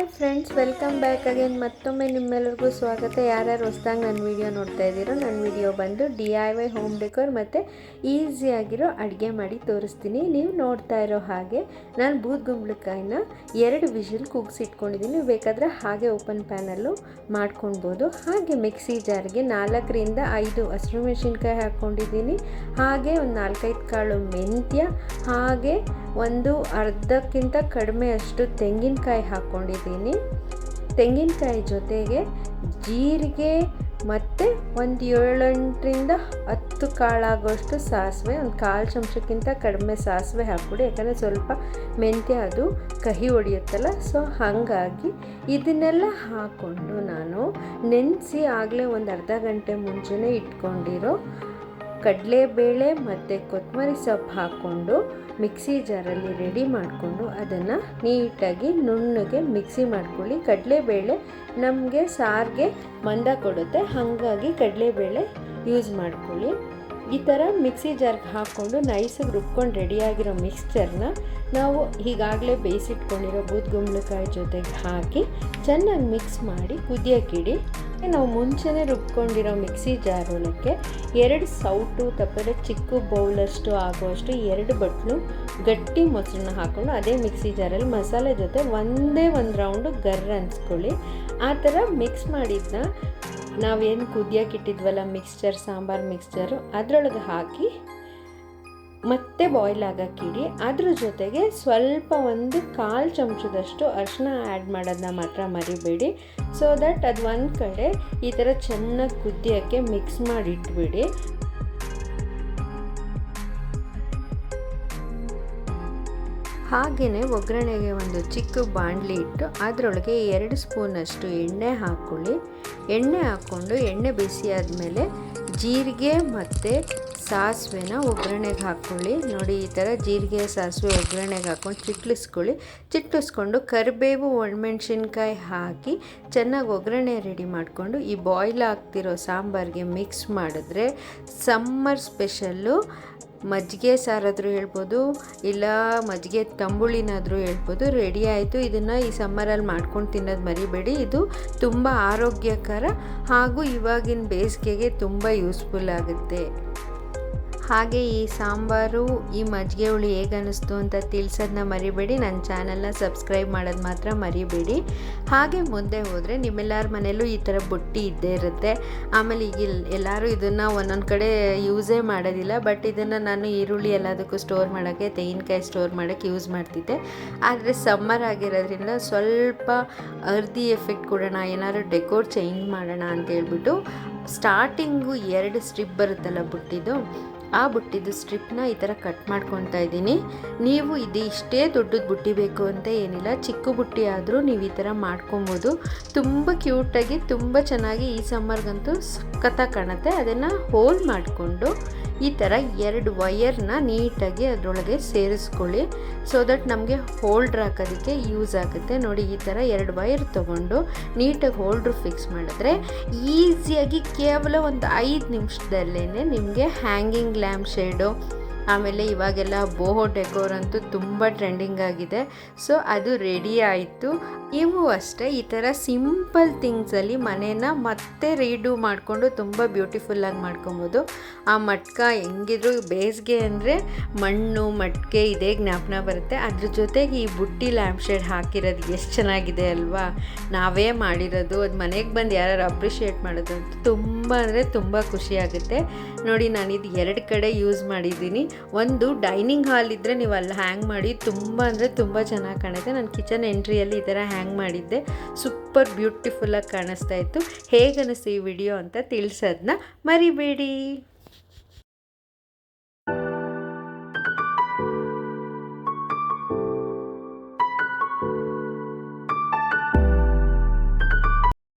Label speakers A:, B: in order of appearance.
A: Hi friends, welcome back again. ಮತ್ತೊಮ್ಮೆ ನಿಮ್ಮೆಲ್ಲರಿಗೂ ಸ್ವಾಗತ. ಯಾರ್ಯಾರು ಹೊಸದಾಗಿ ನನ್ನ ವಿಡಿಯೋ ನೋಡ್ತಾ ಇದ್ದೀರೋ, ನನ್ನ ವಿಡಿಯೋ ಬಂದು DIY ಹೋಮ್ ಡೆಕೋರ್ ಮತ್ತು ಈಸಿಯಾಗಿರೋ ಅಡುಗೆ ಮಾಡಿ ತೋರಿಸ್ತೀನಿ. ನೀವು ನೋಡ್ತಾ ಇರೋ ಹಾಗೆ ನಾನು ಬೂದ್ಗುಂಬಳಕಾಯಿನ 2 ವಿಷಲ್ ಕೂಗಿಸಿಟ್ಕೊಂಡಿದ್ದೀನಿ. ಬೇಕಾದರೆ ಹಾಗೆ ಓಪನ್ ಪ್ಯಾನಲ್ಲೂ ಮಾಡ್ಕೊಳ್ಬೋದು. ಹಾಗೆ ಮಿಕ್ಸಿ ಜಾರ್ಗೆ 4 ರಿಂದ 5 ಹಸಿಮೆಣಸಿನ್ಕಾಯಿ ಹಾಕ್ಕೊಂಡಿದ್ದೀನಿ. ಹಾಗೆ ಒಂದು 4-5 ಕಾಳು ಮೆಂತ್ಯ, ಹಾಗೆ ಒಂದು ಅರ್ಧಕ್ಕಿಂತ ಕಡಿಮೆ ಅಷ್ಟು ತೆಂಗಿನಕಾಯಿ ಹಾಕ್ಕೊಂಡಿದ್ದೀನಿ. ತೆಂಗಿನಕಾಯಿ ಜೊತೆಗೆ ಜೀರಿಗೆ ಮತ್ತು ಒಂದು 7-8 ರಿಂದ 10 ಕಾಳಾಗೋಷ್ಟು ಸಾಸಿವೆ, ಒಂದು 1/4 ಚಮಚಕ್ಕಿಂತ ಕಡಿಮೆ ಸಾಸಿವೆ ಹಾಕ್ಬಿಡಿ. ಯಾಕಂದರೆ ಸ್ವಲ್ಪ ಮೆಂತ್ಯ ಅದು ಕಹಿ ಹೊಡೆಯುತ್ತಲ್ಲ, ಸೊ ಹಾಗಾಗಿ ಇದನ್ನೆಲ್ಲ ಹಾಕ್ಕೊಂಡು ನಾನು ನೆನೆಸಿ ಆಗಲೇ ಒಂದು ಅರ್ಧ ಗಂಟೆ ಮುಂಚೆನೇ ಇಟ್ಕೊಂಡಿರೋ ಕಡಲೆಬೇಳೆ ಮತ್ತು ಕೊತ್ತಂಬರಿ ಸೊಪ್ಪು ಹಾಕ್ಕೊಂಡು ಮಿಕ್ಸಿ ಜಾರಲ್ಲಿ ರೆಡಿ ಮಾಡಿಕೊಂಡು ಅದನ್ನು ನೀಟಾಗಿ ನುಣ್ಣಗೆ ಮಿಕ್ಸಿ ಮಾಡ್ಕೊಳ್ಳಿ. ಕಡಲೆಬೇಳೆ ನಮಗೆ ಸಾರಿಗೆ ಮಂದ ಕೊಡುತ್ತೆ, ಹಾಗಾಗಿ ಕಡಲೆಬೇಳೆ ಯೂಸ್ ಮಾಡ್ಕೊಳ್ಳಿ. ಈ ಥರ ಮಿಕ್ಸಿ ಜಾರ್ಗೆ ಹಾಕ್ಕೊಂಡು ನೈಸಾಗಿ ರುಬ್ಕೊಂಡು ರೆಡಿಯಾಗಿರೋ ಮಿಕ್ಸ್ಚರ್ನ ನಾವು ಈಗಾಗಲೇ ಬೇಯಿಸಿಟ್ಕೊಂಡಿರೋ ಬೂದ್ಗುಂಬಳಕಾಯಿ ಜೊತೆಗೆ ಹಾಕಿ ಚೆನ್ನಾಗಿ ಮಿಕ್ಸ್ ಮಾಡಿ ಕುದಿಯೋಕ್ಕಿಡಿ. ನಾವು ಮುಂಚೆನೇ ರುಬ್ಕೊಂಡಿರೋ ಮಿಕ್ಸಿ ಜಾರ್ ಒಳಕ್ಕೆ 2 ಸೌಟು ತಪ್ಪದೆ ಚಿಕ್ಕ ಬೌಲಷ್ಟು ಆಗುವಷ್ಟು 2 ಬಟ್ಲು ಗಟ್ಟಿ ಮೊಸರನ್ನ ಹಾಕ್ಕೊಂಡು ಅದೇ ಮಿಕ್ಸಿ ಜಾರಲ್ಲಿ ಮಸಾಲೆ ಜೊತೆ ಒಂದೇ ಒಂದು ರೌಂಡು ಗರ್ರ ಅನ್ಸ್ಕೊಳ್ಳಿ. ಆ ಥರ ಮಿಕ್ಸ್ ಮಾಡಿದ್ದನ್ನ ನಾವೇನು ಕುದಿಯೋಕ್ಕಿಟ್ಟಿದ್ವಲ್ಲ ಮಿಕ್ಸ್ಚರ್, ಸಾಂಬಾರು ಮಿಕ್ಸ್ಚರು, ಅದರೊಳಗೆ ಹಾಕಿ ಮತ್ತೆ ಬಾಯ್ಲ್ ಆಗೋಕ್ಕಿಡಿ. ಅದ್ರ ಜೊತೆಗೆ ಸ್ವಲ್ಪ ಒಂದು 1/4 ಚಮಚದಷ್ಟು ಅರಿಶಿನ ಆ್ಯಡ್ ಮಾಡೋದನ್ನ ಮಾತ್ರ ಮರಿಬೇಡಿ. ಸೊ ದಟ್ ಅದು ಒಂದು ಕಡೆ ಈ ಥರ ಚೆನ್ನಾಗಿ ಕುದಿಯೋಕ್ಕೆ ಮಿಕ್ಸ್ ಮಾಡಿ ಇಟ್ಬಿಡಿ. ಹಾಗೆಯೇ ಒಗ್ಗರಣೆಗೆ ಒಂದು ಚಿಕ್ಕ ಬಾಣಲಿ ಇಟ್ಟು ಅದರೊಳಗೆ 2 ಸ್ಪೂನಷ್ಟು ಎಣ್ಣೆ ಹಾಕ್ಕೊಳ್ಳಿ. ಎಣ್ಣೆ ಹಾಕ್ಕೊಂಡು ಎಣ್ಣೆ ಬಿಸಿ ಆದಮೇಲೆ ಜೀರಿಗೆ ಮತ್ತು ಸಾಸಿವೆನ ಒಗ್ಗರಣೆಗೆ ಹಾಕ್ಕೊಳ್ಳಿ. ನೋಡಿ, ಈ ಥರ ಜೀರಿಗೆ ಸಾಸಿವೆ ಒಗ್ಗರಣೆಗೆ ಹಾಕ್ಕೊಂಡು ಚಿಟ್ಟಿಸ್ಕೊಂಡು ಕರಿಬೇವು ಒಣಮೆಣ್ಸಿನ್ಕಾಯಿ ಹಾಕಿ ಚೆನ್ನಾಗಿ ಒಗ್ಗರಣೆ ರೆಡಿ ಮಾಡಿಕೊಂಡು ಈ ಬಾಯ್ಲ್ ಆಗ್ತಿರೋ ಸಾಂಬಾರಿಗೆ ಮಿಕ್ಸ್ ಮಾಡಿದ್ರೆ ಸಮ್ಮರ್ ಸ್ಪೆಷಲ್ಲು ಮಜ್ಜಿಗೆ ಸಾರಾದರೂ ಹೇಳ್ಬೋದು, ಇಲ್ಲ ಮಜ್ಜಿಗೆ ತಂಬುಳಿನಾದರೂ ಹೇಳ್ಬೋದು, ರೆಡಿ ಆಯಿತು. ಇದನ್ನು ಈ ಸಮ್ಮರಲ್ಲಿ ಮಾಡ್ಕೊಂಡು ತಿನ್ನೋದು ಮರಿಬೇಡಿ. ಇದು ತುಂಬ ಆರೋಗ್ಯಕರ ಹಾಗೂ ಇವಾಗಿನ ಬೇಸಿಗೆಗೆ ತುಂಬ ಯೂಸ್ಫುಲ್ ಆಗುತ್ತೆ. ಹಾಗೆ ಈ ಸಾಂಬಾರು, ಈ ಮಜ್ಜಿಗೆ ಹುಳಿ ಹೇಗೆ ಅನ್ನಿಸ್ತು ಅಂತ ತಿಳಿಸೋದನ್ನ ಮರಿಬೇಡಿ. ನನ್ನ ಚಾನಲ್ನ ಸಬ್ಸ್ಕ್ರೈಬ್ ಮಾಡೋದು ಮಾತ್ರ ಮರಿಬೇಡಿ. ಹಾಗೆ ಮುಂದೆ ಹೋದರೆ ನಿಮ್ಮೆಲ್ಲರ ಮನೆಯಲ್ಲೂ ಈ ಥರ ಬುಟ್ಟಿ ಇದ್ದೇ ಇರುತ್ತೆ. ಆಮೇಲೆ ಈಗ ಎಲ್ಲರೂ ಇದನ್ನು ಒಂದೊಂದು ಕಡೆ ಯೂಸೇ ಮಾಡೋದಿಲ್ಲ, ಬಟ್ ಇದನ್ನು ನಾನು ಈರುಳ್ಳಿ ಎಲ್ಲದಕ್ಕೂ ಸ್ಟೋರ್ ಮಾಡೋಕ್ಕೆ, ತೆಂಗಿನಕಾಯಿ ಸ್ಟೋರ್ ಮಾಡೋಕ್ಕೆ ಯೂಸ್ ಮಾಡ್ತಿದ್ದೆ. ಆದರೆ ಸಮ್ಮರ್ ಆಗಿರೋದ್ರಿಂದ ಸ್ವಲ್ಪ ಅರ್ದಿ ಎಫೆಕ್ಟ್ ಕೊಡೋಣ, ಏನಾದ್ರು ಡೆಕೋರ್ ಚೇಂಜ್ ಮಾಡೋಣ ಅಂತ ಹೇಳ್ಬಿಟ್ಟು ಸ್ಟಾರ್ಟಿಂಗು 2 ಸ್ಟ್ರಿಪ್ ಬರುತ್ತಲ್ಲ ಬುಟ್ಟಿದು, ಆ ಬುಟ್ಟಿದು ಸ್ಟ್ರಿಪ್ನ ಈ ಥರ ಕಟ್ ಮಾಡ್ಕೊತಾ ಇದ್ದೀನಿ. ನೀವು ಇದು ಇಷ್ಟೇ ದೊಡ್ಡದು ಬುಟ್ಟಿ ಬೇಕು ಅಂತ ಏನಿಲ್ಲ, ಚಿಕ್ಕ ಬುಟ್ಟಿ ಆದರೂ ನೀವು ಈ ಥರ ಮಾಡ್ಕೊಬೋದು. ತುಂಬ ಕ್ಯೂಟಾಗಿ ತುಂಬ ಚೆನ್ನಾಗಿ ಈ ಸಮ್ಮರ್ಗಂತೂ ಸಖತ್ತಾಗಿ ಕಾಣುತ್ತೆ. ಅದನ್ನು ಹೋಲ್ ಮಾಡಿಕೊಂಡು ಈ ಥರ 2 ವಯರ್ನ ನೀಟಾಗಿ ಅದರೊಳಗೆ ಸೇರಿಸ್ಕೊಳ್ಳಿ. ಸೊ ದಟ್ ನಮಗೆ ಹೋಲ್ಡ್ರ್ ಹಾಕೋದಕ್ಕೆ ಯೂಸ್ ಆಗುತ್ತೆ. ನೋಡಿ, ಈ ಥರ 2 ವಯರ್ ತೊಗೊಂಡು ನೀಟಾಗಿ ಹೋಲ್ಡ್ರ್ ಫಿಕ್ಸ್ ಮಾಡಿದ್ರೆ ಈಸಿಯಾಗಿ ಕೇವಲ ಒಂದು 5 ನಿಮಿಷದಲ್ಲೇ ನಿಮಗೆ ಹ್ಯಾಂಗಿಂಗ್ ಲ್ಯಾಂಪ್ ಶೇಡು, ಆಮೇಲೆ ಇವಾಗೆಲ್ಲ ಬೋಹೋ ಡೆಕೋರ್ ಅಂತೂ ತುಂಬ ಟ್ರೆಂಡಿಂಗ್ ಆಗಿದೆ. ಸೊ ಅದು ರೆಡಿ ಆಯಿತು. ನೀವು ಅಷ್ಟೇ ಈ ಥರ ಸಿಂಪಲ್ ಥಿಂಗ್ಸಲ್ಲಿ ಮನೇನ ಮತ್ತೆ ರೀಡೂ ಮಾಡಿಕೊಂಡು ತುಂಬ ಬ್ಯೂಟಿಫುಲ್ಲಾಗಿ ಮಾಡ್ಕೊಬೋದು. ಆ ಮಟ್ಕ ಹೆಂಗಿದ್ರು ಬೇಸಿಗೆ ಅಂದರೆ ಮಣ್ಣು ಮಟ್ಕೆ ಇದೇ ಜ್ಞಾಪನ ಬರುತ್ತೆ. ಅದ್ರ ಜೊತೆಗೆ ಈ ಬುಟ್ಟಿ ಲ್ಯಾಂಪ್ ಶೇಡ್ ಹಾಕಿರೋದು ಎಷ್ಟು ಚೆನ್ನಾಗಿದೆ ಅಲ್ವಾ? ನಾವೇ ಮಾಡಿರೋದು, ಅದು ಮನೆಗೆ ಬಂದು ಯಾರು ಅಪ್ರಿಷಿಯೇಟ್ ಮಾಡೋದು ಅಂತ ತುಂಬ ಅಂದರೆ ತುಂಬ ಖುಷಿಯಾಗುತ್ತೆ. ನೋಡಿ, ನಾನಿದು 2 ಕಡೆ ಯೂಸ್ ಮಾಡಿದ್ದೀನಿ. ಒಂದು ಡೈನಿಂಗ್ ಹಾಲ್ ಇದ್ದರೆ ನೀವು ಅಲ್ಲಿ ಹ್ಯಾಂಗ್ ಮಾಡಿ ತುಂಬ ಅಂದರೆ ತುಂಬ ಚೆನ್ನಾಗಿ ಕಾಣುತ್ತೆ. ನಾನು ಕಿಚನ್ ಎಂಟ್ರಿಯಲ್ಲಿ ಈ ಥರ ಹ್ಯಾಂಗ್ ಮಾಡಿದ್ದೆ, ಸೂಪರ್ ಬ್ಯೂಟಿಫುಲ್ಲಾಗಿ ಕಾಣಿಸ್ತಾ ಇತ್ತು. ಹೇಗೆ ಅನ್ನಿಸ್ತು ಈ ವಿಡಿಯೋ ಅಂತ ತಿಳಿಸೋದನ್ನ ಮರಿಬೇಡಿ.